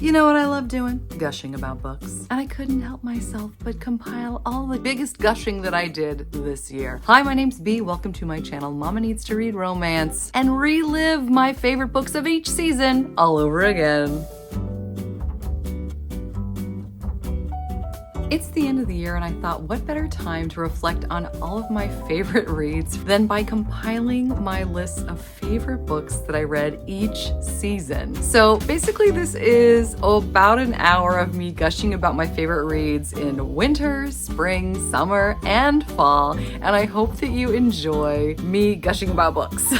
You know what I love doing? Gushing about books. And I couldn't help myself but compile all the biggest gushing that I did this year. Hi, my name's B. Welcome to my channel, Mama Needs to Read Romance, and relive my favorite books of each season all over again. It's the end of the year and I thought what better time to reflect on all of my favorite reads than by compiling my list of favorite books that I read each season. So basically this is about an hour of me gushing about my favorite reads in winter, spring, summer, and fall, and I hope that you enjoy me gushing about books.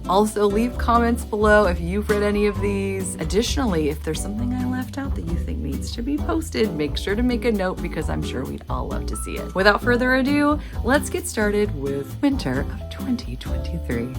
Also, leave comments below if you've read any of these. Additionally, if there's something I left out that you think needs to be posted, make sure to make a note because I'm sure we'd all love to see it. Without further ado, let's get started with winter of 2023.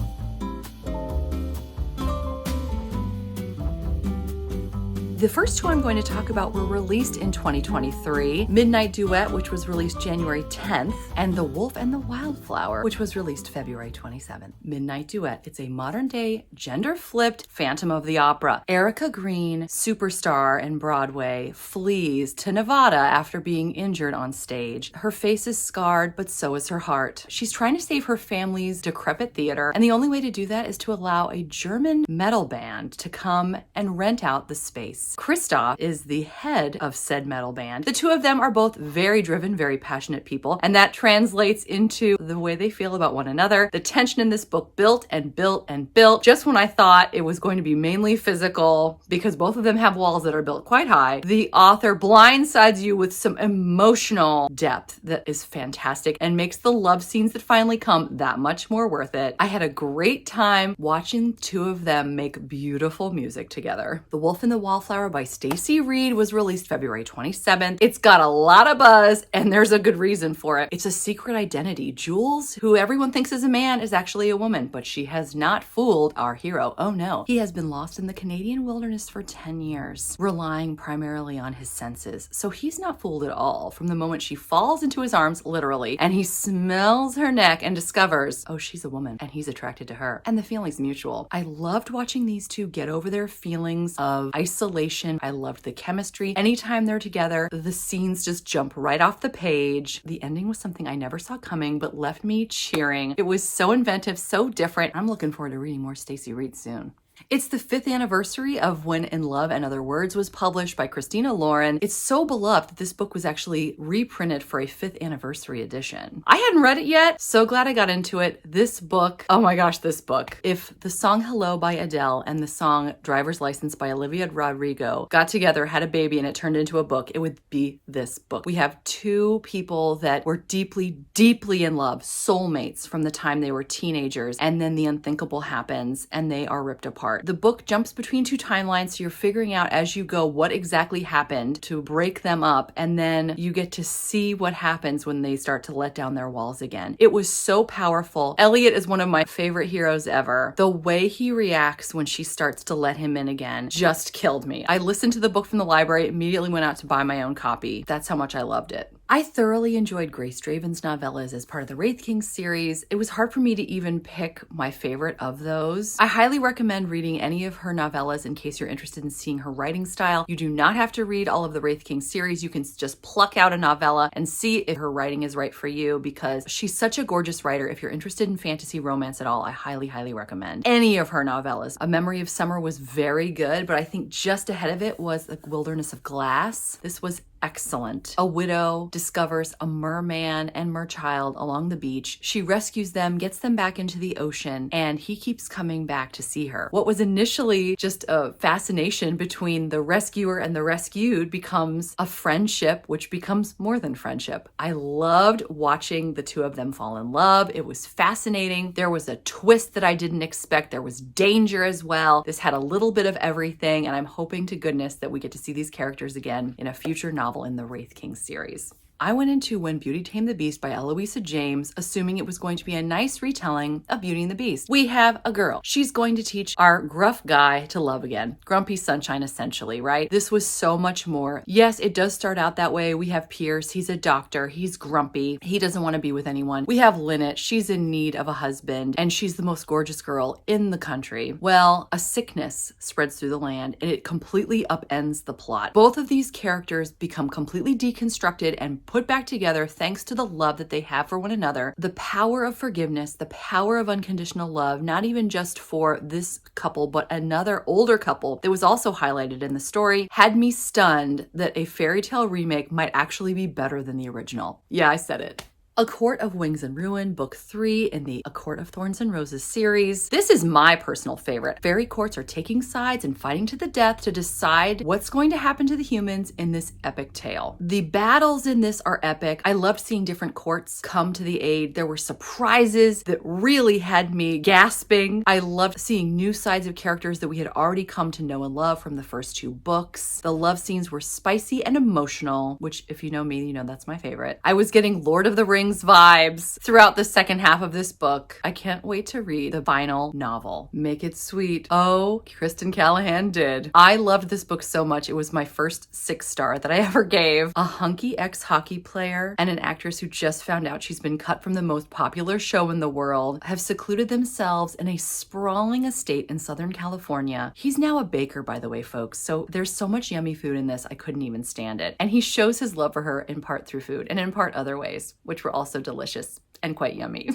The first two I'm going to talk about were released in 2023. Midnight Duet, which was released January 10th, and The Wolf and the Wildflower, which was released February 27th. Midnight Duet. It's a modern-day, gender-flipped Phantom of the Opera. Erica Green, superstar in Broadway, flees to Nevada after being injured on stage. Her face is scarred, but so is her heart. She's trying to save her family's decrepit theater, and the only way to do that is to allow a German metal band to come and rent out the space. Christoph is the head of said metal band. The two of them are both very driven, very passionate people, and that translates into the way they feel about one another. The tension in this book built and built and built. Just when I thought it was going to be mainly physical, because both of them have walls that are built quite high, the author blindsides you with some emotional depth that is fantastic and makes the love scenes that finally come that much more worth it. I had a great time watching the two of them make beautiful music together. The Wolf and the Wildflower by Stacey Reed was released February 27th. It's got a lot of buzz and there's a good reason for it. It's a secret identity. Jules, who everyone thinks is a man, is actually a woman, but she has not fooled our hero. Oh no. He has been lost in the Canadian wilderness for 10 years, relying primarily on his senses. So he's not fooled at all from the moment she falls into his arms, literally, and he smells her neck and discovers, oh, she's a woman and he's attracted to her. And the feeling's mutual. I loved watching these two get over their feelings of isolation. I loved the chemistry. Anytime they're together, the scenes just jump right off the page. The ending was something I never saw coming, but left me cheering. It was so inventive, so different. I'm looking forward to reading more Stacey Reed soon. It's the 5th anniversary of When in Love and Other Words was published by Christina Lauren. It's so beloved that this book was actually reprinted for a 5th anniversary edition. I hadn't read it yet, so glad I got into it. This book, oh my gosh, this book. If the song Hello by Adele and the song Driver's License by Olivia Rodrigo got together, had a baby, and it turned into a book, it would be this book. We have two people that were deeply, deeply in love, soulmates from the time they were teenagers, and then the unthinkable happens and they are ripped apart. The book jumps between two timelines, so you're figuring out as you go what exactly happened to break them up, and then you get to see what happens when they start to let down their walls again. It was so powerful. Elliot is one of my favorite heroes ever. The way he reacts when she starts to let him in again just killed me. I listened to the book from the library, immediately went out to buy my own copy. That's how much I loved it. I thoroughly enjoyed Grace Draven's novellas as part of the Wraith King series. It was hard for me to even pick my favorite of those. I highly recommend reading any of her novellas in case you're interested in seeing her writing style. You do not have to read all of the Wraith King series. You can just pluck out a novella and see if her writing is right for you because she's such a gorgeous writer. If you're interested in fantasy romance at all, I highly, highly recommend any of her novellas. A Memory of Summer was very good, but I think just ahead of it was The Wilderness of Glass. This was excellent. A widow discovers a merman and merchild along the beach. She rescues them, gets them back into the ocean, and he keeps coming back to see her. What was initially just a fascination between the rescuer and the rescued becomes a friendship, which becomes more than friendship. I loved watching the two of them fall in love. It was fascinating. There was a twist that I didn't expect. There was danger as well. This had a little bit of everything, and I'm hoping to goodness that we get to see these characters again in a future novel in the Wraith King series. I went into When Beauty Tamed the Beast by Eloisa James, assuming it was going to be a nice retelling of Beauty and the Beast. We have a girl. She's going to teach our gruff guy to love again. Grumpy sunshine, essentially, right? This was so much more. Yes, it does start out that way. We have Pierce. He's a doctor. He's grumpy. He doesn't want to be with anyone. We have Lynette. She's in need of a husband, and she's the most gorgeous girl in the country. Well, a sickness spreads through the land, and it completely upends the plot. Both of these characters become completely deconstructed and put back together thanks to the love that they have for one another. The power of forgiveness, the power of unconditional love, not even just for this couple, but another older couple that was also highlighted in the story, had me stunned that a fairy tale remake might actually be better than the original. Yeah, I said it. A Court of Wings and Ruin, Book 3 in the A Court of Thorns and Roses series. This is my personal favorite. Fairy courts are taking sides and fighting to the death to decide what's going to happen to the humans in this epic tale. The battles in this are epic. I loved seeing different courts come to the aid. There were surprises that really had me gasping. I loved seeing new sides of characters that we had already come to know and love from the first 2 books. The love scenes were spicy and emotional, which if you know me, you know that's my favorite. I was getting Lord of the Rings vibes throughout the second half of this book. I can't wait to read the final novel. Make it sweet. Oh, Kristen Callahan did. I loved this book so much. It was my first 6-star that I ever gave. A hunky ex-hockey player and an actress who just found out she's been cut from the most popular show in the world have secluded themselves in a sprawling estate in Southern California. He's now a baker, by the way, folks. So there's so much yummy food in this, I couldn't even stand it. And he shows his love for her in part through food and in part other ways, which were also delicious and quite yummy.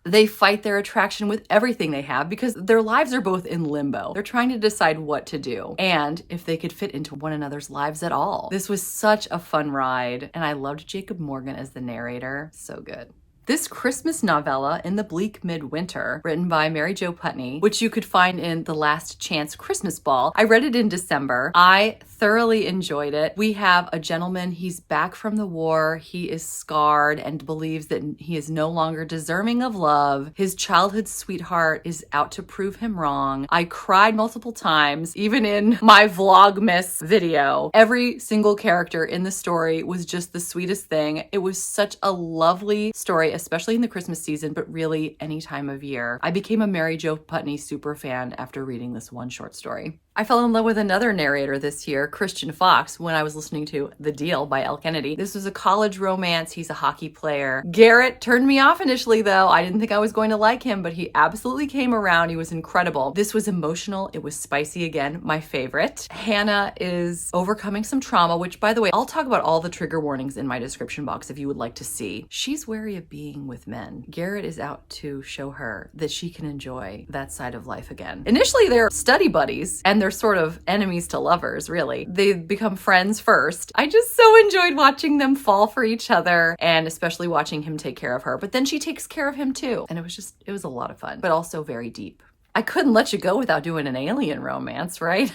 They fight their attraction with everything they have because their lives are both in limbo. They're trying to decide what to do and if they could fit into one another's lives at all. This was such a fun ride, and I loved Jacob Morgan as the narrator. So good. This Christmas novella, In the Bleak Midwinter, written by Mary Jo Putney, which you could find in The Last Chance Christmas Ball. I read it in December. I thoroughly enjoyed it. We have a gentleman, he's back from the war. He is scarred and believes that he is no longer deserving of love. His childhood sweetheart is out to prove him wrong. I cried multiple times, even in my Vlogmas video. Every single character in the story was just the sweetest thing. It was such a lovely story, especially in the Christmas season, but really any time of year. I became a Mary Jo Putney super fan after reading this one short story. I fell in love with another narrator this year, Christian Fox, when I was listening to The Deal by Elle Kennedy. This was a college romance. He's a hockey player. Garrett turned me off initially, though. I didn't think I was going to like him, but he absolutely came around. He was incredible. This was emotional. It was spicy again, my favorite. Hannah is overcoming some trauma, which, by the way, I'll talk about all the trigger warnings in my description box if you would like to see. She's wary of being with men. Garrett is out to show her that she can enjoy that side of life again. Initially, they're study buddies, and they're sort of enemies to lovers, really. They become friends first. I just so enjoyed watching them fall for each other, and especially watching him take care of her. But then she takes care of him too. And it was a lot of fun, but also very deep. I couldn't let you go without doing an alien romance, right?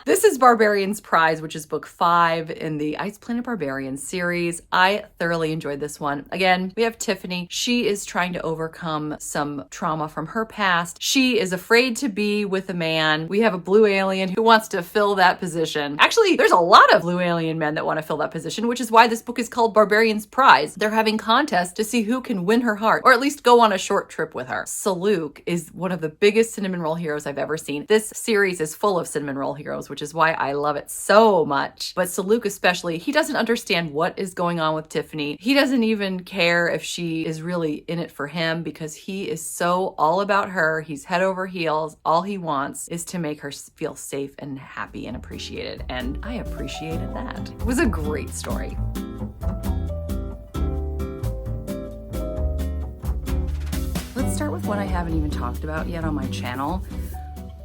This is Barbarians Prize, which is book 5 in the Ice Planet Barbarians series. I thoroughly enjoyed this one. Again, we have Tiffany. She is trying to overcome some trauma from her past. She is afraid to be with a man. We have a blue alien who wants to fill that position. Actually, there's a lot of blue alien men that want to fill that position, which is why this book is called Barbarians Prize. They're having contests to see who can win her heart, or at least go on a short trip with her. Saluk is one of the biggest cinnamon roll heroes I've ever seen. This series is full of cinnamon roll heroes, which is why I love it so much. But Saluk especially, he doesn't understand what is going on with Tiffany. He doesn't even care if she is really in it for him because he is so all about her. He's head over heels. All he wants is to make her feel safe and happy and appreciated. And I appreciated that. It was a great story. Let's start with what I haven't even talked about yet on my channel.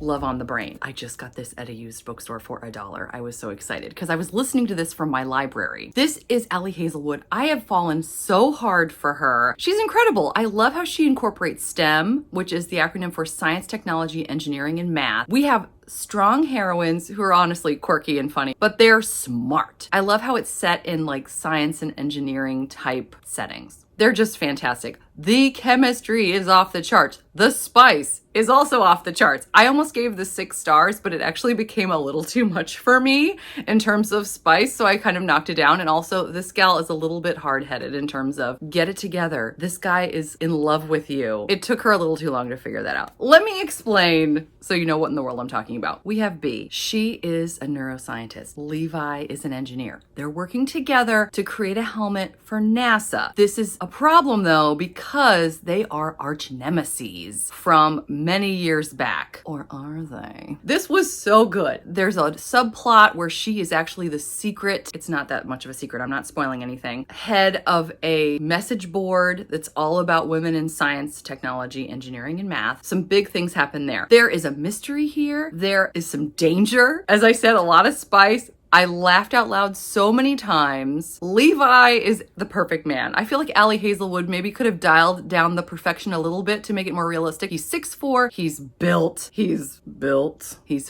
Love on the Brain. I just got this at a used bookstore for $1. I was so excited because I was listening to this from my library. This is Ali Hazelwood. I have fallen so hard for her. She's incredible. I love how she incorporates STEM, which is the acronym for Science, Technology, Engineering, and Math. We have strong heroines who are honestly quirky and funny, but they're smart. I love how it's set in like science and engineering type settings. They're just fantastic. The chemistry is off the charts. The spice is also off the charts. I almost gave this 6 stars, but it actually became a little too much for me in terms of spice, so I kind of knocked it down. And also, this gal is a little bit hard-headed in terms of get it together. This guy is in love with you. It took her a little too long to figure that out. Let me explain so you know what in the world I'm talking about. We have B. She is a neuroscientist. Levi is an engineer. They're working together to create a helmet for NASA. This is a problem, though, because they are arch nemesis from many years back. Or are they? This was so good. There's a subplot where she is actually the secret, it's not that much of a secret, I'm not spoiling anything, head of a message board that's all about women in science, technology, engineering, and math. Some big things happen there. There is a mystery here. There is some danger. As I said, a lot of spice. I laughed out loud so many times. Levi is the perfect man. I feel like Allie Hazelwood maybe could have dialed down the perfection a little bit to make it more realistic. He's 6'4", he's built, he's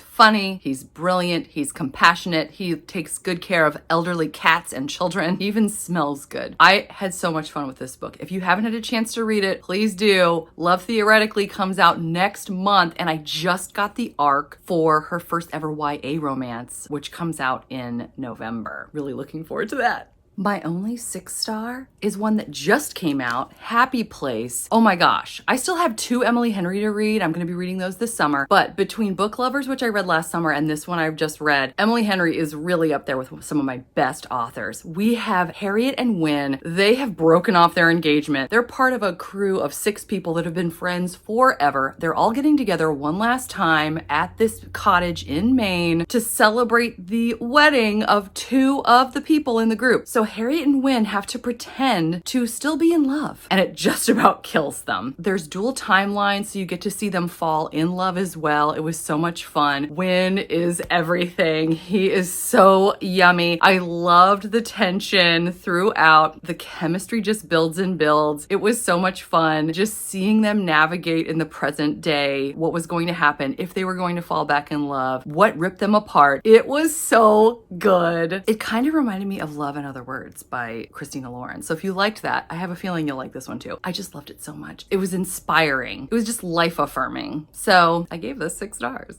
funny, he's brilliant, he's compassionate, he takes good care of elderly cats and children, he even smells good. I had so much fun with this book. If you haven't had a chance to read it, please do. Love Theoretically comes out next month, and I just got the arc for her first ever YA romance, which comes out in November. Really looking forward to that. My only 6 star is one that just came out, Happy Place. Oh my gosh. I still have 2 Emily Henry to read. I'm going to be reading those this summer. But between Book Lovers, which I read last summer, and this one I've just read, Emily Henry is really up there with some of my best authors. We have Harriet and Wynne. They have broken off their engagement. They're part of a crew of 6 people that have been friends forever. They're all getting together one last time at this cottage in Maine to celebrate the wedding of 2 of the people in the group. So Harriet and Wynne have to pretend to still be in love, and it just about kills them. There's dual timelines, so you get to see them fall in love as well. It was so much fun. Wynne is everything. He is so yummy. I loved the tension throughout. The chemistry just builds and builds. It was so much fun just seeing them navigate in the present day what was going to happen, if they were going to fall back in love, what ripped them apart. It was so good. It kind of reminded me of Love and Other Words by Christina Lauren. So if you liked that, I have a feeling you'll like this one too. I just loved it so much. It was inspiring. It was just life affirming. So I gave this 6 stars.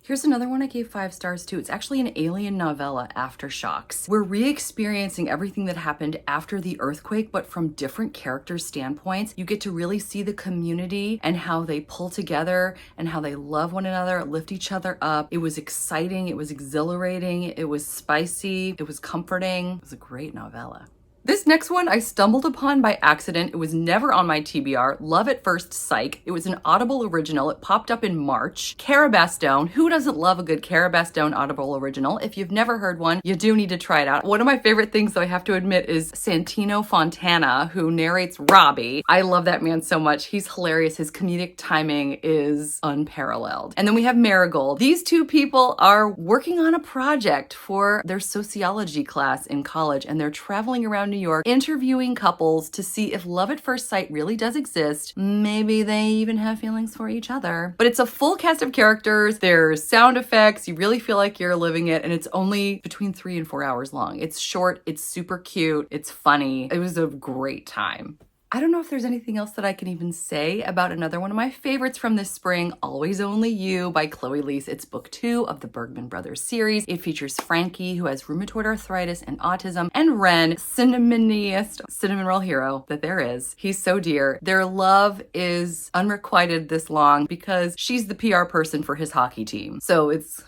Here's another one I gave 5 stars to. It's actually an alien novella, Aftershocks. We're re-experiencing everything that happened after the earthquake, but from different characters' standpoints. You get to really see the community and how they pull together and how they love one another, lift each other up. It was exciting. It was exhilarating. It was spicy. It was comforting. It was a great novella. This next one I stumbled upon by accident. It was never on my TBR. Love at First Psych. It was an Audible original. It popped up in March. Carabastone. Who doesn't love a good Carabastone Audible original? If you've never heard one, you do need to try it out. One of my favorite things, though, I have to admit, is Santino Fontana, who narrates Robbie. I love that man so much. He's hilarious. His comedic timing is unparalleled. And then we have Marigold. These 2 people are working on a project for their sociology class in college, and they're traveling around New York interviewing couples to see if love at first sight really does exist. Maybe they even have feelings for each other. But it's a full cast of characters. There's sound effects. You really feel like you're living it. And it's only between 3 and 4 hours long. It's short. It's super cute. It's funny. It was a great time. I don't know if there's anything else that I can even say about another one of my favorites from this spring, Always Only You by Chloe Leese. It's book 2 of the Bergman Brothers series. It features Frankie, who has rheumatoid arthritis and autism, and Ren, cinnamoniest cinnamon roll hero that there is. He's so dear. Their love is unrequited this long because she's the PR person for his hockey team. So it's,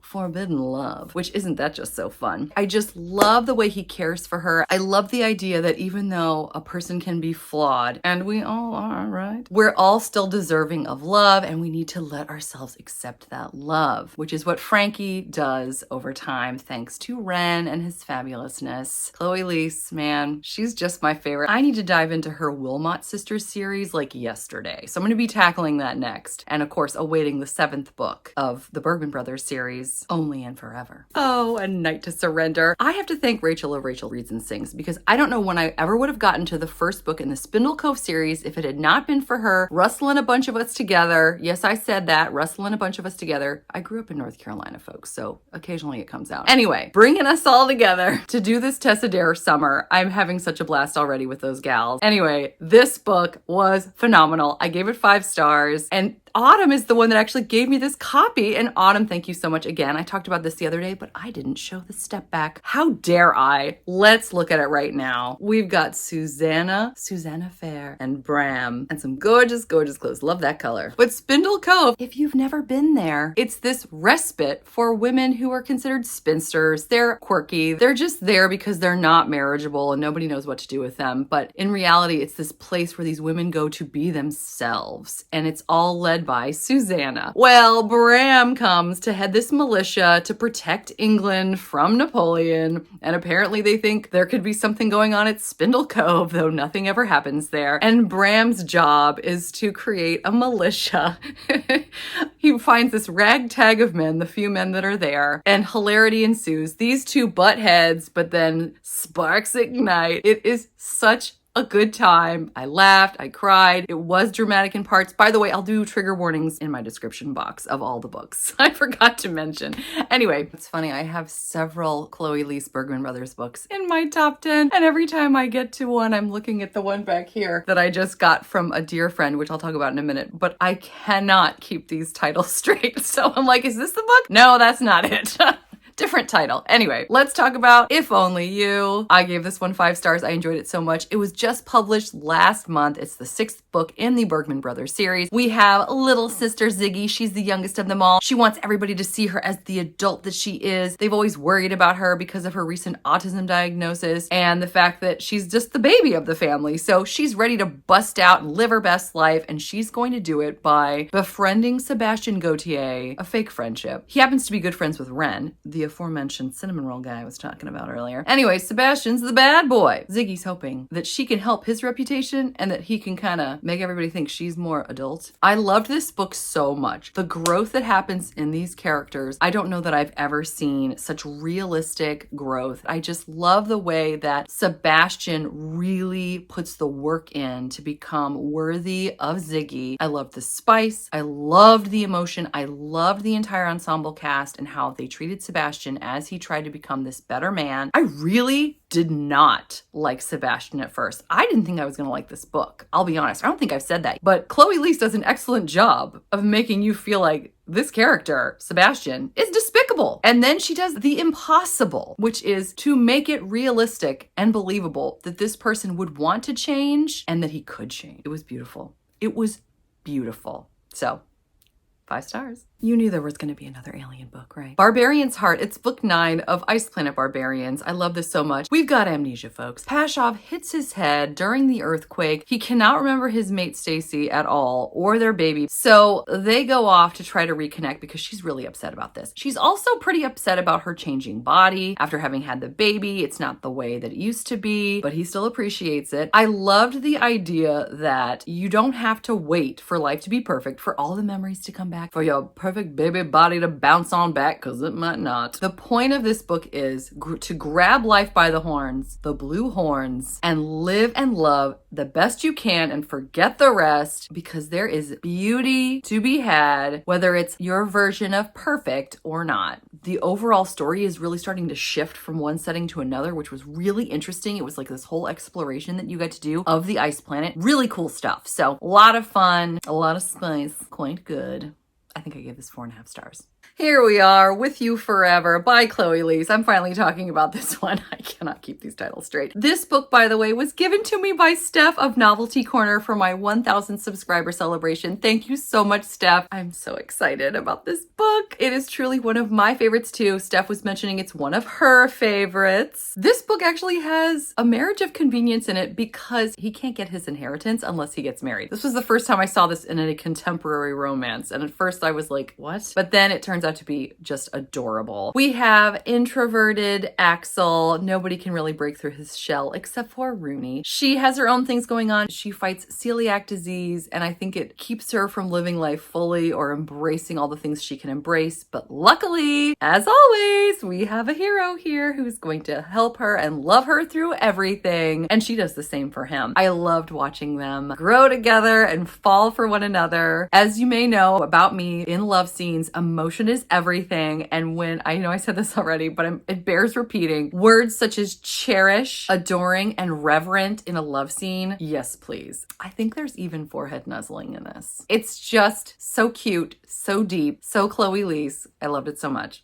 forbidden love, which isn't that just so fun? I just love the way he cares for her. I love the idea that even though a person can be flawed, and we all are, right? We're all still deserving of love, and we need to let ourselves accept that love, which is what Frankie does over time, thanks to Ren and his fabulousness. Chloe Leese, man, she's just my favorite. I need to dive into her Wilmot Sisters series like yesterday, so I'm going to be tackling that next. And of course, awaiting the 7th book of the Bergman Brothers series, Only and Forever. Oh, A Night to Surrender. I have to thank Rachel of Rachel Reads and Sings, because I don't know when I ever would have gotten to the first book in the Spindle Cove series if it had not been for her rustling a bunch of us together. Yes, I said that, rustling a bunch of us together. I grew up in North Carolina, folks, so occasionally it comes out. Anyway, bringing us all together to do this Tessa Dare summer. I'm having such a blast already with those gals. Anyway, this book was phenomenal. I gave it 5 stars, and Autumn is the one that actually gave me this copy. And Autumn, thank you so much again. I talked about this the other day, but I didn't show the step back. How dare I? Let's look at it right now. We've got Susanna Fair, and Bram, and some gorgeous, gorgeous clothes. Love that color. But Spindle Cove, if you've never been there, it's this respite for women who are considered spinsters. They're quirky. They're just there because they're not marriageable and nobody knows what to do with them. But in reality, it's this place where these women go to be themselves. And it's all led by Susanna. Well, Bram comes to head this militia to protect England from Napoleon, and apparently they think there could be something going on at Spindle Cove, though nothing ever happens there. And Bram's job is to create a militia. He finds this ragtag of men, the few men that are there, and hilarity ensues. These two butt heads, but then sparks ignite. It is such a good time. I laughed, I cried. It was dramatic in parts. By the way, I'll do trigger warnings in my description box of all the books. I forgot to mention. Anyway, it's funny, I have several Chloe Lease Bergman Brothers books in my top 10, and every time I get to one, I'm looking at the one back here that I just got from a dear friend, which I'll talk about in a minute, but I cannot keep these titles straight. So I'm like, is this the book? No, that's not it. Different title. Anyway, let's talk about If Only You. I gave this one 5 stars. I enjoyed it so much. It was just published last month. It's the 6th book in the Bergman Brothers series. We have little sister Ziggy. She's the youngest of them all. She wants everybody to see her as the adult that she is. They've always worried about her because of her recent autism diagnosis and the fact that she's just the baby of the family. So she's ready to bust out and live her best life, and she's going to do it by befriending Sebastian Gautier, a fake friendship. He happens to be good friends with Ren, the aforementioned cinnamon roll guy I was talking about earlier. Anyway, Sebastian's the bad boy. Ziggy's hoping that she can help his reputation and that he can kind of make everybody think she's more adult. I loved this book so much. The growth that happens in these characters, I don't know that I've ever seen such realistic growth. I just love the way that Sebastian really puts the work in to become worthy of Ziggy. I loved the spice. I loved the emotion. I loved the entire ensemble cast and how they treated Sebastian as he tried to become this better man. I really did not like Sebastian at first. I didn't think I was going to like this book. I'll be honest. I don't think I've said that. But Chloe Lease does an excellent job of making you feel like this character, Sebastian, is despicable. And then she does the impossible, which is to make it realistic and believable that this person would want to change and that he could change. It was beautiful. It was beautiful. So, 5 stars. You knew there was going to be another alien book, right? Barbarians Heart. It's book 9 of Ice Planet Barbarians. I love this so much. We've got amnesia, folks. Pashov hits his head during the earthquake. He cannot remember his mate Stacy at all or their baby. So they go off to try to reconnect because she's really upset about this. She's also pretty upset about her changing body after having had the baby. It's not the way that it used to be, but he still appreciates it. I loved the idea that you don't have to wait for life to be perfect, for all the memories to come back, for your perfect baby body to bounce on back, because it might not. The point of this book is to grab life by the horns, the blue horns, and live and love the best you can and forget the rest, because there is beauty to be had, whether it's your version of perfect or not. The overall story is really starting to shift from one setting to another, which was really interesting. It was like this whole exploration that you got to do of the ice planet. Really cool stuff. So a lot of fun, a lot of spice, quite good. I think I gave this 4.5 stars. Here we are, With You Forever by Chloe Lease. I'm finally talking about this one. I cannot keep these titles straight. This book, by the way, was given to me by Steph of Novelty Corner for my 1,000 subscriber celebration. Thank you so much, Steph. I'm so excited about this book. It is truly one of my favorites too. Steph was mentioning it's one of her favorites. This book actually has a marriage of convenience in it because he can't get his inheritance unless he gets married. This was the first time I saw this in a contemporary romance, and at first I was like, what? But then it turned turns out to be just adorable. We have introverted Axel. Nobody can really break through his shell except for Rooney. She has her own things going on. She fights celiac disease, and I think it keeps her from living life fully or embracing all the things she can embrace. But luckily, as always, we have a hero here who's going to help her and love her through everything. And she does the same for him. I loved watching them grow together and fall for one another. As you may know about me, in love scenes, emotion is everything. And when, I know I said this already, but it bears repeating, words such as cherish, adoring, and reverent in a love scene, yes please. I think there's even forehead nuzzling in this. It's just so cute, so deep, so Chloe Leese. I loved it so much.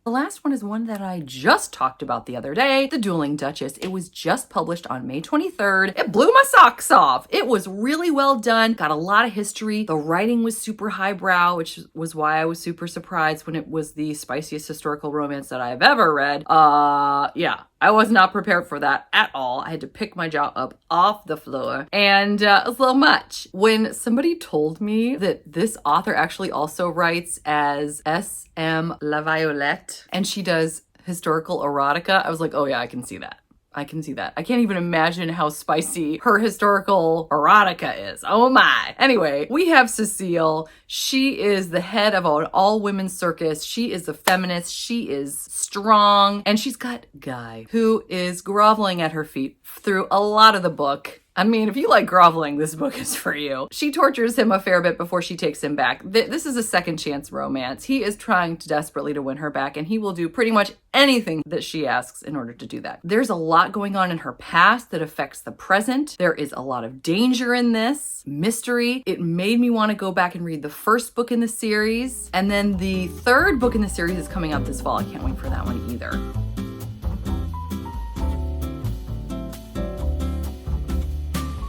The last one is one that I just talked about the other day, The Dueling Duchess. It was just published on May 23rd. It blew my socks off. It was really well done, got a lot of history. The writing was super highbrow, which was why I was super surprised when it was the spiciest historical romance that I've ever read. Yeah. I was not prepared for that at all. I had to pick my jaw up off the floor, and it was a little much. When somebody told me that this author actually also writes as S.M. La Violette, and she does historical erotica, I was like, oh yeah, I can see that. I can see that. I can't even imagine how spicy her historical erotica is. Oh my. Anyway, we have Cecile. She is the head of an all-women's circus. She is a feminist. She is strong. And she's got Guy, who is groveling at her feet through a lot of the book. I mean, if you like groveling, this book is for you. She tortures him a fair bit before she takes him back. This is a second chance romance. He is trying desperately to win her back, and he will do pretty much anything that she asks in order to do that. There's a lot going on in her past that affects the present. There is a lot of danger in this, mystery. It made me want to go back and read the first book in the series, and then the third book in the series is coming out this fall. I can't wait for that one either.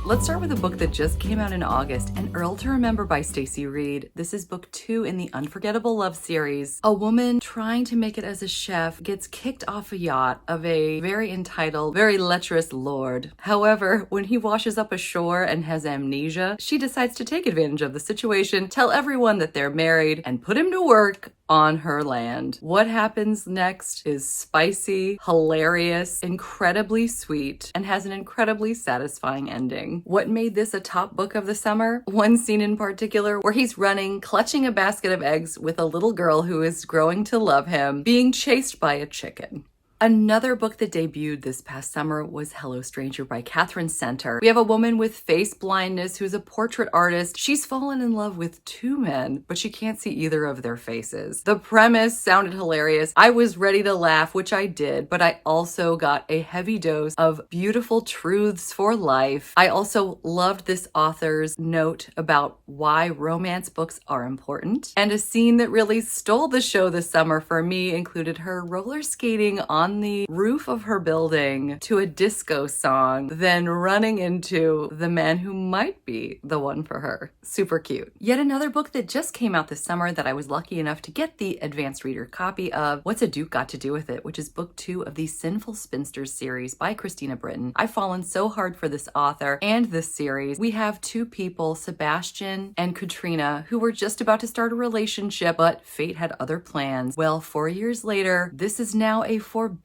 Let's start with a book that just came out in August, An Earl to Remember by Stacey Reid. This is book 2 in the Unforgettable Love series. A woman trying to make it as a chef gets kicked off a yacht of a very entitled, very lecherous lord. However, when he washes up ashore and has amnesia, she decides to take advantage of the situation, tell everyone that they're married, and put him to work on her land. What happens next is spicy, hilarious, incredibly sweet, and has an incredibly satisfying ending. What made this a top book of the summer? One scene in particular where he's running, clutching a basket of eggs with a little girl who is growing to love him, being chased by a chicken. Another book that debuted this past summer was Hello Stranger by Catherine Center. We have a woman with face blindness who's a portrait artist. She's fallen in love with 2 men, but she can't see either of their faces. The premise sounded hilarious. I was ready to laugh, which I did, but I also got a heavy dose of beautiful truths for life. I also loved this author's note about why romance books are important. And a scene that really stole the show this summer for me included her roller skating on the roof of her building to a disco song, then running into the man who might be the one for her. Super cute. Yet another book that just came out this summer that I was lucky enough to get the advanced reader copy of, What's a Duke Got to Do with It, which is book 2 of the Sinful Spinsters series by Christina Britton. I've fallen so hard for this author and this series. We have 2 people, Sebastian and Katrina, who were just about to start a relationship, but fate had other plans. Well, 4 years later, this is now a forbidden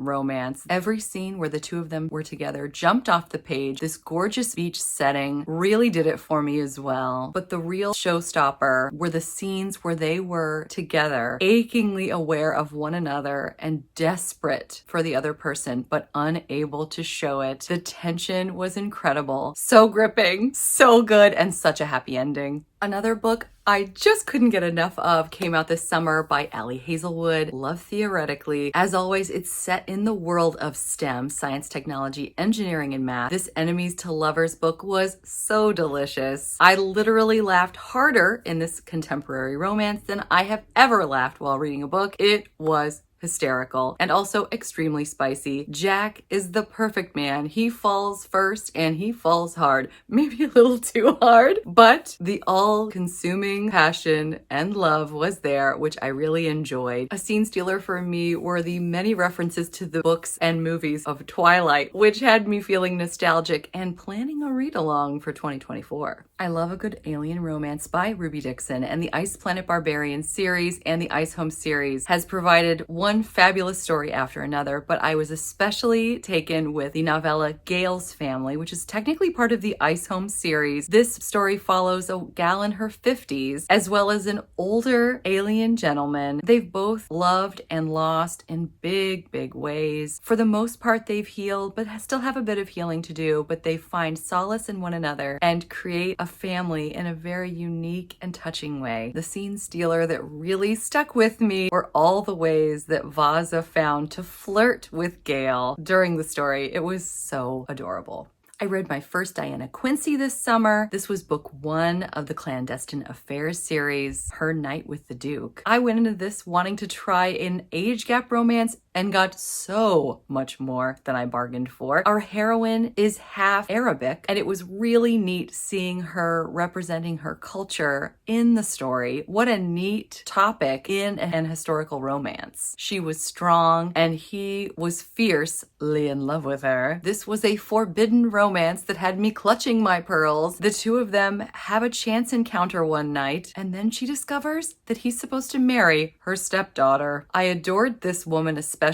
romance. Every scene where the 2 of them were together jumped off the page. This gorgeous beach setting really did it for me as well. But the real showstopper were the scenes where they were together, achingly aware of one another and desperate for the other person, but unable to show it. The tension was incredible. So gripping, so good, and such a happy ending. Another book I just couldn't get enough of came out this summer by Ali Hazelwood, Love Theoretically. As always, it's set in the world of STEM, science, technology, engineering, and math. This Enemies to Lovers book was so delicious. I literally laughed harder in this contemporary romance than I have ever laughed while reading a book. It was hysterical and also extremely spicy. Jack is the perfect man. He falls first and he falls hard, maybe a little too hard, but the all-consuming passion and love was there, which I really enjoyed. A scene stealer for me were the many references to the books and movies of Twilight, which had me feeling nostalgic and planning a read-along for 2024. I love a good alien romance by Ruby Dixon, and the Ice Planet Barbarians series and the Ice Home series has provided one fabulous story after another, but I was especially taken with the novella Gale's Family, which is technically part of the Ice Home series. This story follows a gal in her 50s, as well as an older alien gentleman. They've both loved and lost in big, big ways. For the most part, they've healed, but still have a bit of healing to do, but they find solace in one another and create a family in a very unique and touching way. The scene stealer that really stuck with me were all the ways that Vaza found to flirt with Gale during the story. It was so adorable. I read my first Diana Quincy this summer. This was book 1 of the Clandestine Affairs series, Her Night with the Duke. I went into this wanting to try an age gap romance and got so much more than I bargained for. Our heroine is half Arabic, and it was really neat seeing her representing her culture in the story. What a neat topic in an historical romance. She was strong, and he was fiercely in love with her. This was a forbidden romance that had me clutching my pearls. The two of them have a chance encounter one night, and then she discovers that he's supposed to marry her stepdaughter. I adored this woman especially.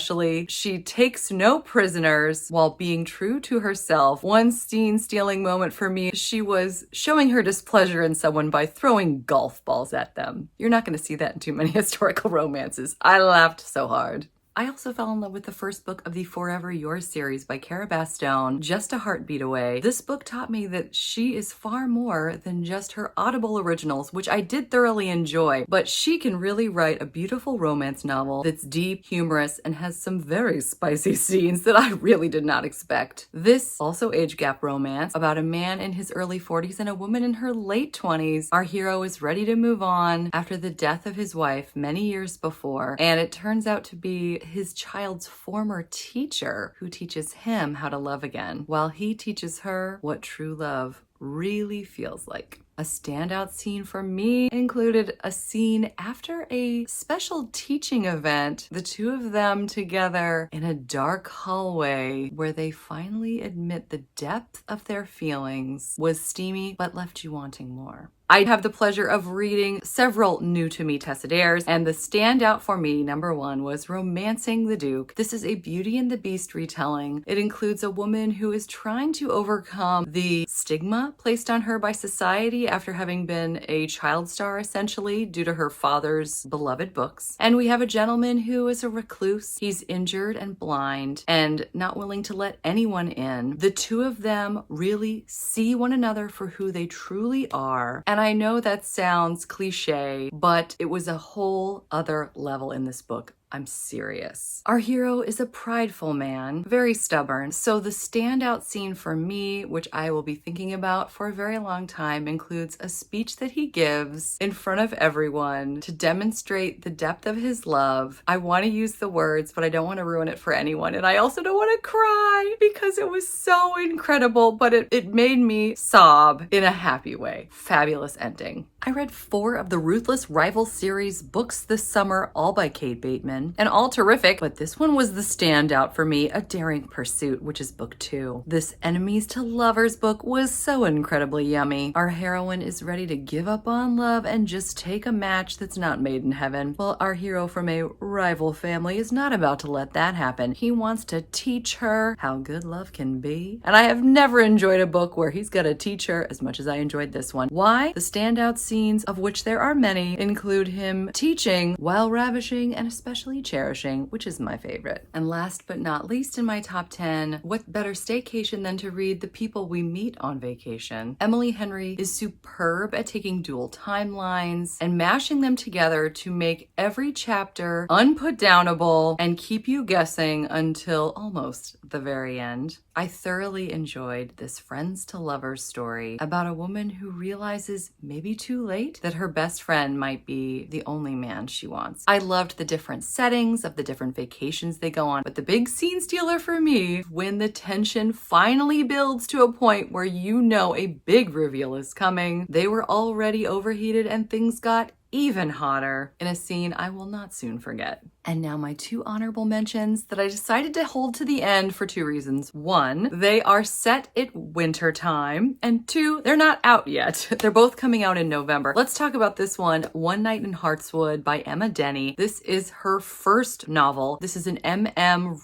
She takes no prisoners while being true to herself. One scene-stealing moment for me, she was showing her displeasure in someone by throwing golf balls at them. You're not going to see that in too many historical romances. I laughed so hard. I also fell in love with the first book of the Forever Yours series by Cara Bastone, Just a Heartbeat Away. This book taught me that she is far more than just her Audible originals, which I did thoroughly enjoy, but she can really write a beautiful romance novel that's deep, humorous, and has some very spicy scenes that I really did not expect. This also age gap romance about a man in his early 40s and a woman in her late 20s. Our hero is ready to move on after the death of his wife many years before, and it turns out to be his child's former teacher who teaches him how to love again, while he teaches her what true love really feels like. A standout scene for me included a scene after a special teaching event, the two of them together in a dark hallway where they finally admit the depth of their feelings was steamy but left you wanting more. I have the pleasure of reading several new to me Tessa Dares, and the standout for me, number 1, was Romancing the Duke. This is a Beauty and the Beast retelling. It includes a woman who is trying to overcome the stigma placed on her by society after having been a child star, essentially, due to her father's beloved books. And we have a gentleman who is a recluse. He's injured and blind and not willing to let anyone in. The two of them really see one another for who they truly are. And I know that sounds cliche, but it was a whole other level in this book. I'm serious. Our hero is a prideful man, very stubborn. So the standout scene for me, which I will be thinking about for a very long time, includes a speech that he gives in front of everyone to demonstrate the depth of his love. I want to use the words, but I don't want to ruin it for anyone. And I also don't want to cry because it was so incredible, but it made me sob in a happy way. Fabulous ending. I read 4 of the Ruthless Rival series books this summer, all by Kate Bateman, and all terrific, but this one was the standout for me, A Daring Pursuit, which is book 2. This Enemies to Lovers book was so incredibly yummy. Our heroine is ready to give up on love and just take a match that's not made in heaven. Well, our hero from a rival family is not about to let that happen. He wants to teach her how good love can be, and I have never enjoyed a book where he's got to teach her as much as I enjoyed this one. Why? The standout scenes, of which there are many, include him teaching while ravishing and especially cherishing, which is my favorite. And last but not least in my top 10, what better staycation than to read The People We Meet on Vacation? Emily Henry is superb at taking dual timelines and mashing them together to make every chapter unputdownable and keep you guessing until almost the very end. I thoroughly enjoyed this friends to lovers story about a woman who realizes, maybe too late, that her best friend might be the only man she wants. I loved the different settings of the different vacations they go on, but the big scene stealer for me, when the tension finally builds to a point where you know a big reveal is coming, they were already overheated and things got even hotter in a scene I will not soon forget. And now my two honorable mentions that I decided to hold to the end for two reasons. One, they are set at winter time, and two, they're not out yet. They're both coming out in November. Let's talk about this one, One Night in Heartswood by Emma Denny. This is her first novel. This is an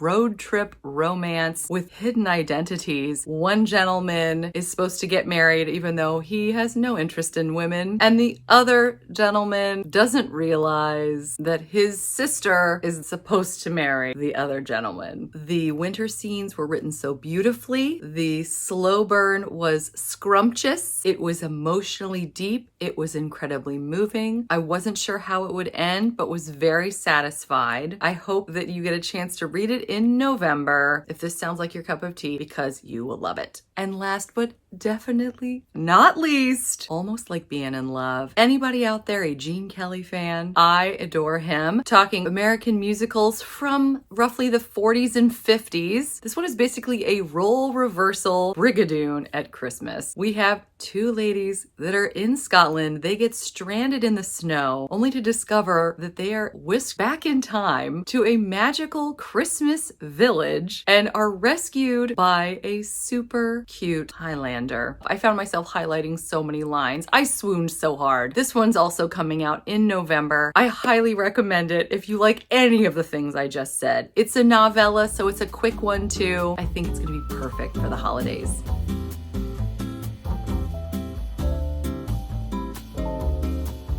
road trip romance with hidden identities. One gentleman is supposed to get married even though he has no interest in women, and the other gentleman doesn't realize that his sister is supposed to marry the other gentleman. The winter scenes were written so beautifully. The slow burn was scrumptious. It was emotionally deep. It was incredibly moving. I wasn't sure how it would end, but was very satisfied. I hope that you get a chance to read it in November, if this sounds like your cup of tea, because you will love it. And last but definitely not least, Almost Like Being in Love. Anybody out there a Gene Kelly fan? I adore him. Talking American musicals from roughly the 40s and 50s. This one is basically a role reversal Brigadoon at Christmas. We have two ladies that are in Scotland. They get stranded in the snow only to discover that they are whisked back in time to a magical Christmas village and are rescued by a super cute Highlander. I found myself highlighting so many lines. I swooned so hard. This one's also coming out in November. I highly recommend it if you like any of the things I just said. It's a novella, so it's a quick one too. I think it's gonna be perfect for the holidays.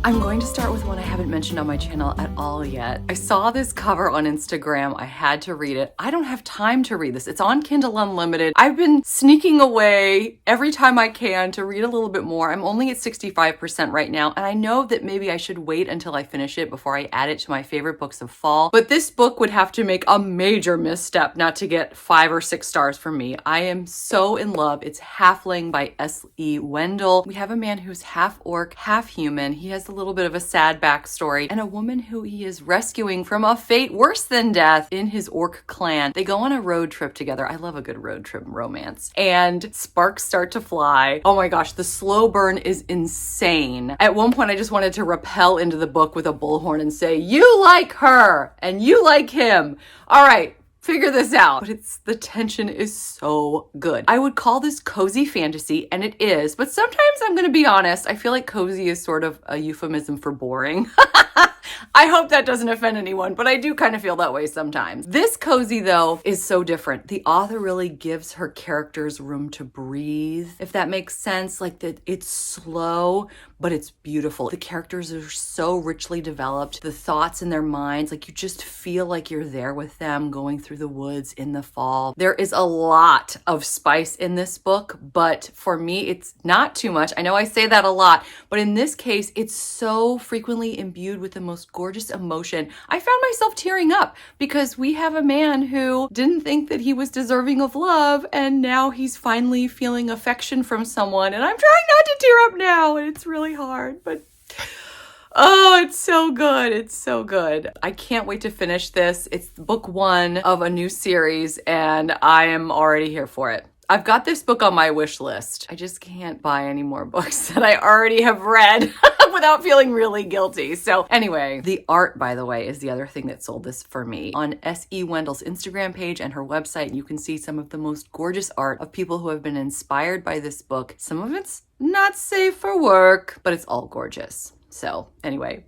I'm going to start with one I haven't mentioned on my channel at all yet. I saw this cover on Instagram. I had to read it. I don't have time to read this. It's on Kindle Unlimited. I've been sneaking away every time I can to read a little bit more. I'm only at 65% right now, and I know that maybe I should wait until I finish it before I add it to my favorite books of fall. But this book would have to make a major misstep not to get 5 or 6 stars from me. I am so in love. It's Halfling by S.E. Wendell. We have a man who's half orc, half human. He has a little bit of a sad backstory, and a woman who he is rescuing from a fate worse than death in his orc clan. They go on a road trip together. I love a good road trip romance. And sparks start to fly. Oh my gosh, the slow burn is insane. At one point, I just wanted to rappel into the book with a bullhorn and say, "You like her, and you like him. All right, figure this out." But the tension is so good. I would call this cozy fantasy, and it is, but sometimes I'm gonna be honest, I feel like cozy is sort of a euphemism for boring. I hope that doesn't offend anyone, but I do kind of feel that way sometimes. This cozy, though, is so different. The author really gives her characters room to breathe, if that makes sense. Like, that it's slow, but it's beautiful. The characters are so richly developed. The thoughts in their minds, like, you just feel like you're there with them going through the woods in the fall. There is a lot of spice in this book, but for me, it's not too much. I know I say that a lot, but in this case, it's so frequently imbued with the most gorgeous emotion. I found myself tearing up because we have a man who didn't think that he was deserving of love, and now he's finally feeling affection from someone, and I'm trying not to tear up now, and it's really hard, but oh, it's so good. It's so good. I can't wait to finish this. It's book 1 of a new series, and I am already here for it. I've got this book on my wish list. I just can't buy any more books that I already have read without feeling really guilty. So anyway, the art, by the way, is the other thing that sold this for me. On S.E. Wendell's Instagram page and her website, you can see some of the most gorgeous art of people who have been inspired by this book. Some of it's not safe for work, but it's all gorgeous. So anyway,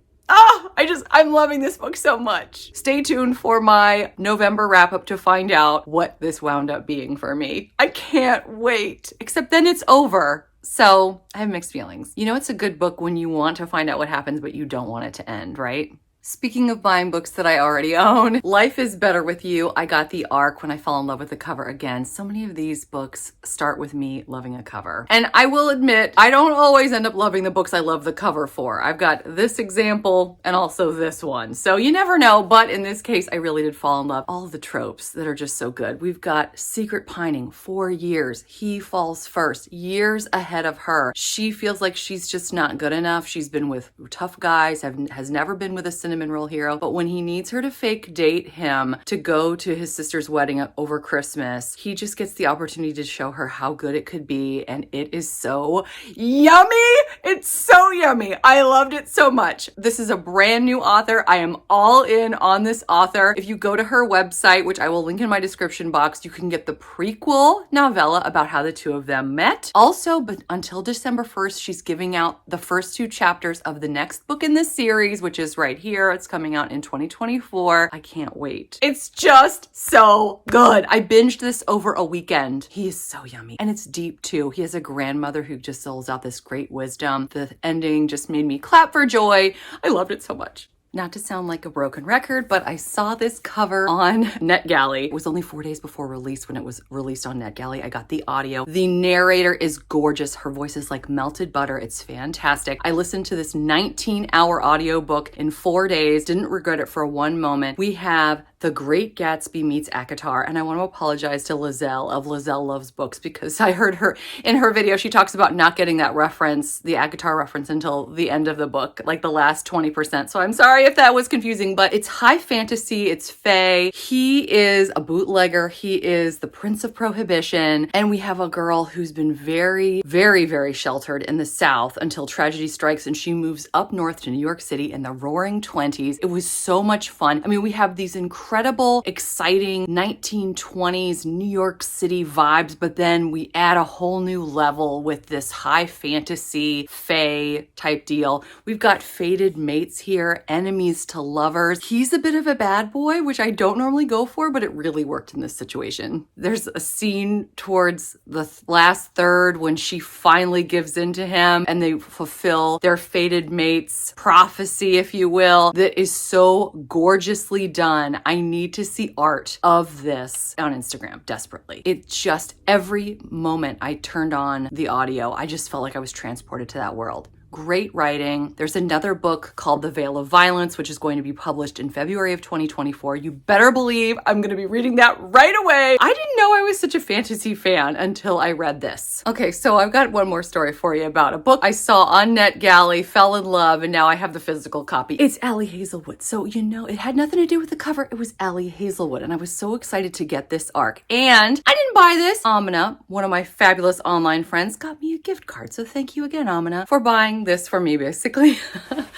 I'm loving this book so much. Stay tuned for my November wrap up to find out what this wound up being for me. I can't wait, except then it's over. So I have mixed feelings. You know, it's a good book when you want to find out what happens, but you don't want it to end, right? Speaking of buying books that I already own, Life is Better with You. I got the ARC when I fell in love with the cover again. So many of these books start with me loving a cover. And I will admit, I don't always end up loving the books I love the cover for. I've got this example and also this one. So you never know, but in this case, I really did fall in love. All the tropes that are just so good. We've got secret pining, 4 years. He falls first, years ahead of her. She feels like she's just not good enough. She's been with tough guys, has never been with a cinnamon roll hero, but when he needs her to fake date him to go to his sister's wedding over Christmas, he just gets the opportunity to show her how good it could be, and it is so yummy. It's so yummy. I loved it so much. This is a brand new author. I am all in on this author. If you go to her website, which I will link in my description box, you can get the prequel novella about how the two of them met. Also, but until December 1st, she's giving out the first 2 chapters of the next book in this series, which is right here. It's coming out in 2024. I can't wait. It's just so good. I binged this over a weekend. He is so yummy. And it's deep too. He has a grandmother who just doles out this great wisdom. The ending just made me clap for joy. I loved it so much. Not to sound like a broken record, but I saw this cover on NetGalley. It was only 4 days before release when it was released on NetGalley. I got the audio. The narrator is gorgeous. Her voice is like melted butter. It's fantastic. I listened to this 19-hour audiobook in 4 days. Didn't regret it for one moment. We have The Great Gatsby meets ACOTAR, and I want to apologize to Lizelle of Lizelle Loves Books because I heard her in her video. She talks about not getting that reference, the ACOTAR reference, until the end of the book, like the last 20%. So I'm sorry if that was confusing, but it's high fantasy, it's fae. He is a bootlegger. He is the Prince of Prohibition, and we have a girl who's been very, very, very sheltered in the South until tragedy strikes and she moves up north to New York City in the roaring 20s. It was so much fun. I mean, we have these incredible, exciting 1920s New York City vibes, but then we add a whole new level with this high fantasy, fae type deal. We've got fated mates here, enemies to lovers. He's a bit of a bad boy, which I don't normally go for, but it really worked in this situation. There's a scene towards the last third when she finally gives in to him and they fulfill their fated mates prophecy, if you will, that is so gorgeously done. I need to see art of this on Instagram desperately. It just, every moment I turned on the audio, I just felt like I was transported to that world. Great writing. There's another book called The Veil of Violence, which is going to be published in February of 2024. You better believe I'm going to be reading that right away. I didn't know I was such a fantasy fan until I read this. Okay, so I've got one more story for you about a book I saw on NetGalley, fell in love, and now I have the physical copy. It's Allie Hazelwood. So, you know, it had nothing to do with the cover. It was Allie Hazelwood, and I was so excited to get this ARC. And I didn't buy this. Amina, one of my fabulous online friends, got me a gift card. So thank you again, Amina, for buying this for me, basically.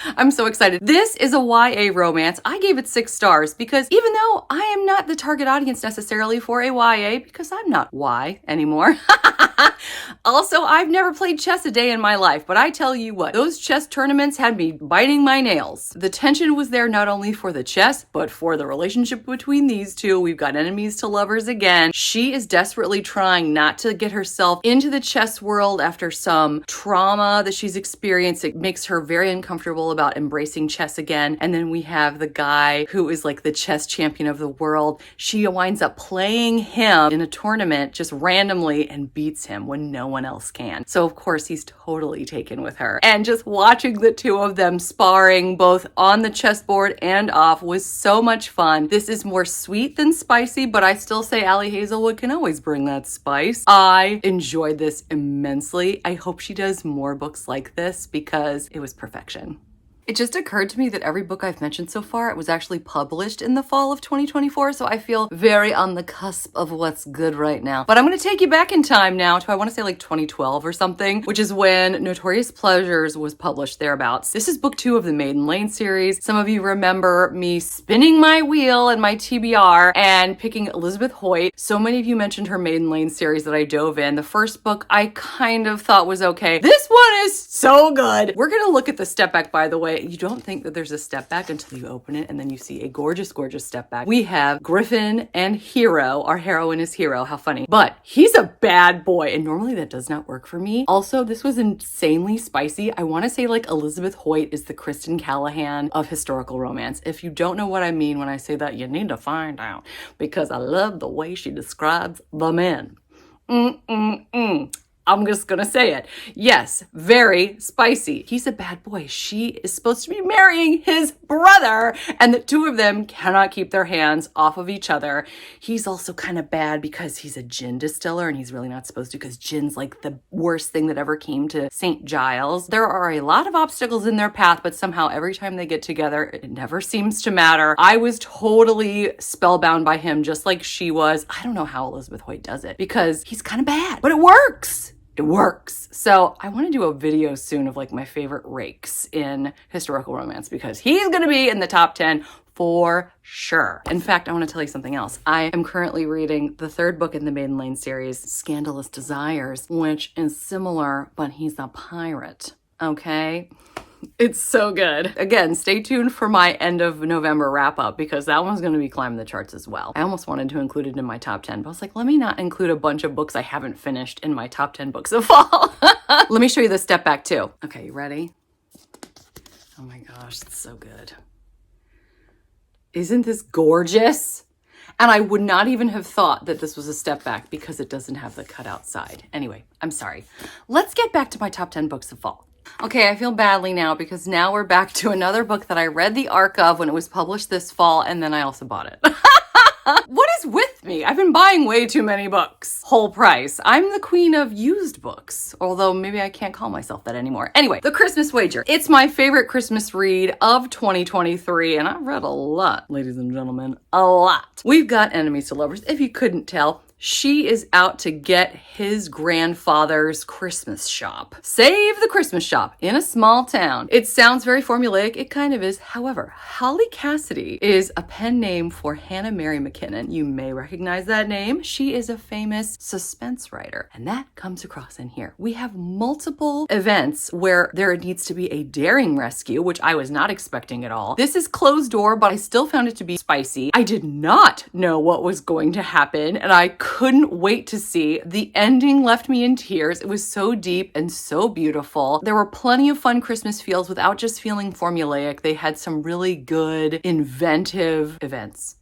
I'm so excited. This is a YA romance. I gave it 6 stars because even though I am not the target audience necessarily for a YA, because I'm not Y anymore. Also, I've never played chess a day in my life, but I tell you what, those chess tournaments had me biting my nails. The tension was there not only for the chess, but for the relationship between these two. We've got enemies to lovers again. She is desperately trying not to get herself into the chess world after some trauma that she's experienced. It makes her very uncomfortable about embracing chess again. And then we have the guy who is like the chess champion of the world. She winds up playing him in a tournament just randomly and beats him when no one else can. So of course he's totally taken with her. And just watching the two of them sparring both on the chessboard and off was so much fun. This is more sweet than spicy, but I still say Allie Hazelwood can always bring that spice. I enjoyed this immensely. I hope she does more books like this because it was perfection. It just occurred to me that every book I've mentioned so far, it was actually published in the fall of 2024, so I feel very on the cusp of what's good right now. But I'm going to take you back in time now to, I want to say like 2012 or something, which is when Notorious Pleasures was published thereabouts. This is book 2 of the Maiden Lane series. Some of you remember me spinning my wheel in my TBR and picking Elizabeth Hoyt. So many of you mentioned her Maiden Lane series that I dove in. The first book I kind of thought was okay. This one is so good. We're going to look at the step back, by the way, you don't think that there's a step back until you open it, and then you see a gorgeous, gorgeous step back. We have Griffin and Hero. Our heroine is Hero. How funny. But he's a bad boy, and normally that does not work for me. Also, this was insanely spicy. I want to say like Elizabeth Hoyt is the Kristen Callahan of historical romance. If you don't know what I mean when I say that, you need to find out, because I love the way she describes the men. I'm just gonna say it. Yes, very spicy. He's a bad boy. She is supposed to be marrying his brother, and the two of them cannot keep their hands off of each other. He's also kind of bad because he's a gin distiller, and he's really not supposed to, because gin's like the worst thing that ever came to St. Giles. There are a lot of obstacles in their path, but somehow every time they get together, it never seems to matter. I was totally spellbound by him, just like she was. I don't know how Elizabeth Hoyt does it, because he's kind of bad, but it works. It works. So I want to do a video soon of like my favorite rakes in historical romance, because he's going to be in the top 10 for sure. In fact, I want to tell you something else. I am currently reading the third book in the Maiden Lane series, Scandalous Desires, which is similar, but he's a pirate. Okay? It's so good. Again, stay tuned for my end of November wrap up, because that one's going to be climbing the charts as well. I almost wanted to include it in my top 10, but I was like, let me not include a bunch of books I haven't finished in my top 10 books of fall. Let me show you the step back too. Okay, you ready? Oh my gosh, it's so good. Isn't this gorgeous? And I would not even have thought that this was a step back because it doesn't have the cutout side. Anyway, I'm sorry. Let's get back to my top 10 books of fall. Okay, I feel badly now, because now we're back to another book that I read the arc of when it was published this fall, and then I also bought it. What is with me? I've been buying way too many books. Whole price. I'm the queen of used books, although maybe I can't call myself that anymore. Anyway, The Christmas Wager. It's my favorite Christmas read of 2023, and I've read a lot, ladies and gentlemen, a lot. We've got enemies to lovers, if you couldn't tell. She is out to get his grandfather's Christmas shop. Save the Christmas shop in a small town. It sounds very formulaic. It kind of is. However, Holly Cassidy is a pen name for Hannah Mary McKinnon. You may recognize that name. She is a famous suspense writer, and that comes across in here. We have multiple events where there needs to be a daring rescue, which I was not expecting at all. This is closed door, but I still found it to be spicy. I did not know what was going to happen, and I couldn't wait to see. The ending left me in tears. It was so deep and so beautiful. There were plenty of fun Christmas feels without just feeling formulaic. They had some really good, inventive events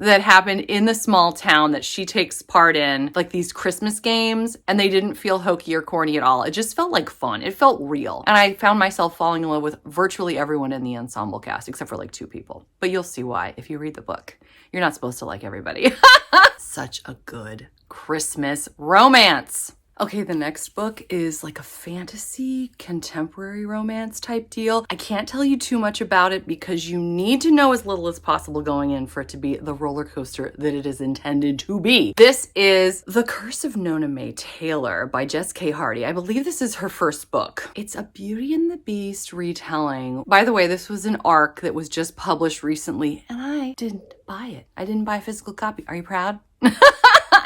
that happened in the small town that she takes part in, like these Christmas games, and they didn't feel hokey or corny at all. It just felt like fun. It felt real. And I found myself falling in love with virtually everyone in the ensemble cast, except for like 2 people. But you'll see why if you read the book. You're not supposed to like everybody. Such a good Christmas romance. Okay, the next book is like a fantasy contemporary romance type deal. I can't tell you too much about it because you need to know as little as possible going in for it to be the roller coaster that it is intended to be. This is The Curse of Nona May Taylor by Jess K. Hardy. I believe this is her first book. It's a Beauty and the Beast retelling. By the way, this was an arc that was just published recently, and I didn't buy it. I didn't buy a physical copy. Are you proud?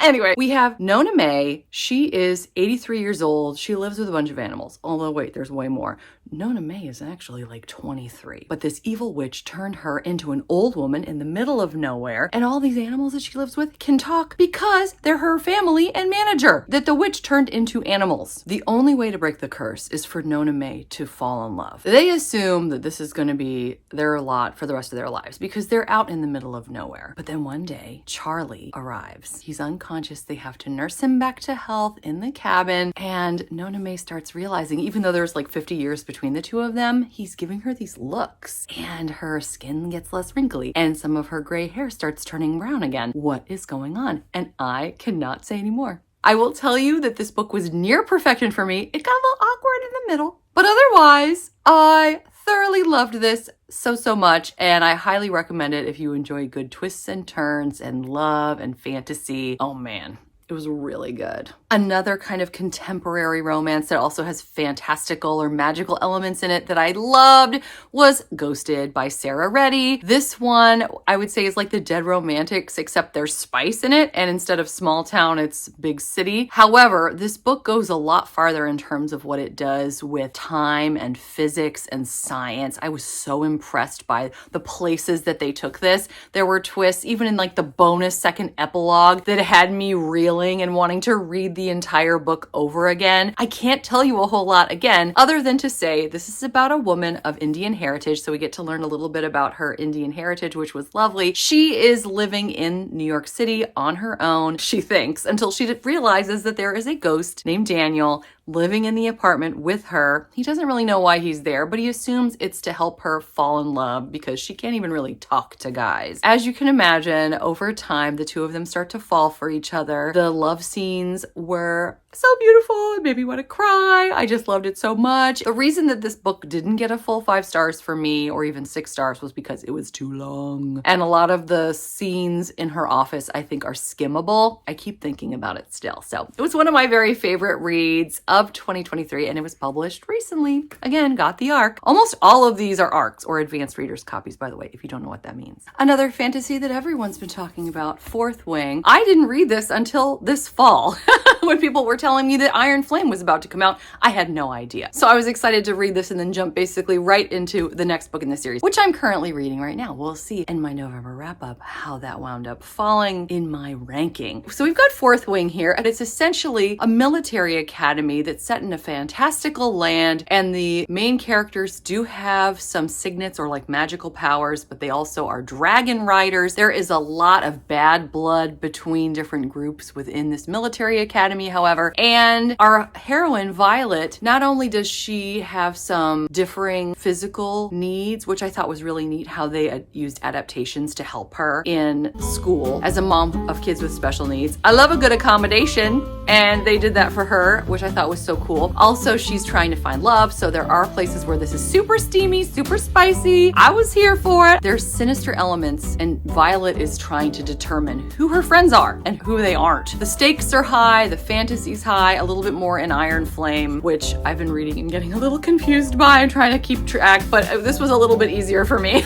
Anyway, we have Nona May. She is 83 years old. She lives with a bunch of animals. Although, wait, there's way more. Nona May is actually like 23. But this evil witch turned her into an old woman in the middle of nowhere. And all these animals that she lives with can talk because they're her family and manager that the witch turned into animals. The only way to break the curse is for Nona May to fall in love. They assume that this is going to be their lot for the rest of their lives because they're out in the middle of nowhere. But then one day, Charlie arrives. He's unconscious. They have to nurse him back to health in the cabin. And Nona May starts realizing, even though there's like 50 years between the two of them, he's giving her these looks. And her skin gets less wrinkly. And some of her gray hair starts turning brown again. What is going on? And I cannot say anymore. I will tell you that this book was near perfection for me. It got a little awkward in the middle. But otherwise, I thoroughly loved this so much, and I highly recommend it if you enjoy good twists and turns and love and fantasy. Oh man, It was really good. Another kind of contemporary romance that also has fantastical or magical elements in it that I loved was Ghosted by Sarah Reddy. This one, I would say, is like the Dead Romantics, except there's spice in it, and instead of small town, it's big city. However, this book goes a lot farther in terms of what it does with time and physics and science. I was so impressed by the places that they took this. There were twists, even in like the bonus second epilogue, that had me reeling and wanting to read the entire book over again. I can't tell you a whole lot again, other than to say this is about a woman of Indian heritage, so we get to learn a little bit about her Indian heritage, which was lovely. She is living in New York City on her own, she thinks, until she realizes that there is a ghost named Daniel living in the apartment with her. He doesn't really know why he's there, but he assumes it's to help her fall in love because she can't even really talk to guys. As you can imagine, over time, the two of them start to fall for each other. The love scenes were so beautiful. It made me want to cry. I just loved it so much. The reason that this book didn't get a full 5 stars for me, or even 6 stars, was because it was too long. And a lot of the scenes in her office, I think, are skimmable. I keep thinking about it still. So it was one of my very favorite reads of 2023, and it was published recently. Again, got the ARC. Almost all of these are ARCs, or advanced readers copies, by the way, if you don't know what that means. Another fantasy that everyone's been talking about, Fourth Wing. I didn't read this until this fall when people were telling me that Iron Flame was about to come out. I had no idea. So I was excited to read this and then jump basically right into the next book in the series, which I'm currently reading right now. We'll see in my November wrap up how that wound up falling in my ranking. So we've got Fourth Wing here, and it's essentially a military academy that's set in a fantastical land, and the main characters do have some signets or like magical powers, but they also are dragon riders. There is a lot of bad blood between different groups within this military academy, however, and our heroine, Violet, not only does she have some differing physical needs, which I thought was really neat how they used adaptations to help her in school as a mom of kids with special needs. I love a good accommodation, and they did that for her, which I thought was so cool. Also, she's trying to find love, so there are places where this is super steamy, super spicy. I was here for it. There's sinister elements, and Violet is trying to determine who her friends are and who they aren't. The stakes are high, the fantasy's high, a little bit more in Iron Flame, which I've been reading and getting a little confused by and trying to keep track, but this was a little bit easier for me.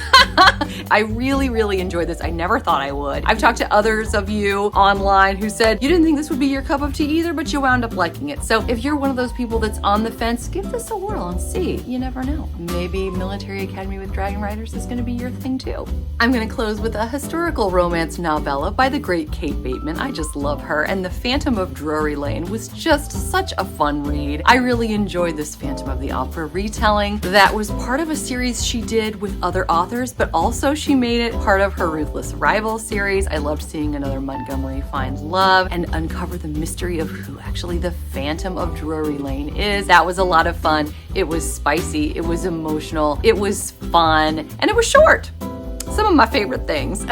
I really, really enjoyed this. I never thought I would. I've talked to others of you online who said you didn't think this would be your cup of tea either, but you wound up liking it. So if you're one of those people that's on the fence, give this a whirl and see. You never know. Maybe Military Academy with Dragon Riders is going to be your thing too. I'm going to close with a historical romance novella by the great Kate Bateman. I just love her, and The Phantom of Drury Lane was just such a fun read. I really enjoyed this Phantom of the Opera retelling that was part of a series she did with other authors, but also she made it part of her Ruthless Rival series. I loved seeing another Montgomery find love and uncover the mystery of who actually the Phantom of Drury Lane is. That was a lot of fun. It was spicy, it was emotional, it was fun, and it was short. Some of my favorite things.